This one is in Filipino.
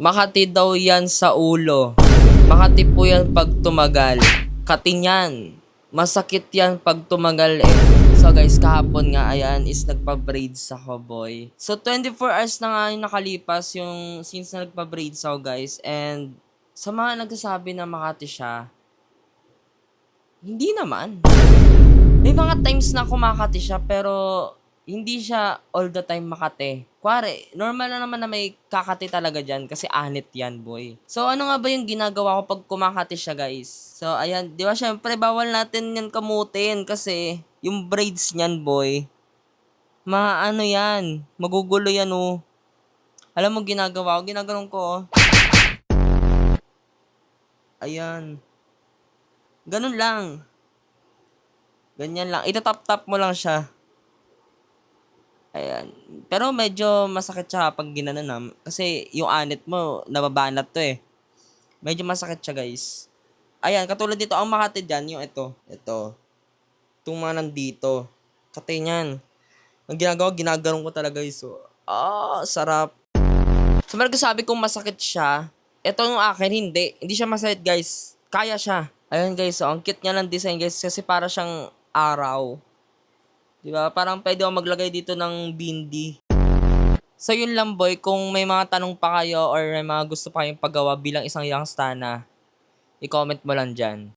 Makati daw yan sa ulo. Makati po yan pag tumagal. Kati yan. Masakit yan pag tumagal eh. So guys, kahapon nga, ayan, is nagpa-braids ako, boy. So 24 hours na nga yung nakalipas yung since na nagpa-braids ako, guys. And sa mga nagsasabi na Makati siya, hindi naman. May mga times na kumakati siya pero hindi siya all the time Makati. Kuwari, normal na naman na may kakati talaga dyan kasi anit yan, boy. So, ano nga ba yung ginagawa ko pag kumakati siya, guys? So, ayan, di ba, syempre, bawal natin yan kamutin kasi yung braids niyan, boy, maano yan, magugulo yan, oh. Alam mo, ginagawa ko, ginaganon ko, oh. Ayan. Ganun lang. Ganyan lang. Itatap-tap mo lang siya. Ayan. Pero medyo masakit siya pag ginanon na. Kasi yung anit mo, nababanat to eh. Medyo masakit siya, guys. Ayan, katulad dito, ang Makati dyan, yung ito. Ito. Itong mga nandito. Kati niyan. Ang ginagawa, ginaganon ko talaga, guys. So, sarap. So, sabi kong masakit siya. Ito yung akin, hindi. Hindi siya masakit, guys. Kaya siya. Ayan, guys. So, ang cute niya ng design, guys. Kasi para siyang araw. Diba? Parang pwede ako maglagay dito ng bindi. So yun lang, boy, kung may mga tanong pa kayo or may mga gusto pa kayong paggawa bilang isang youngstana, i-comment mo lang dyan.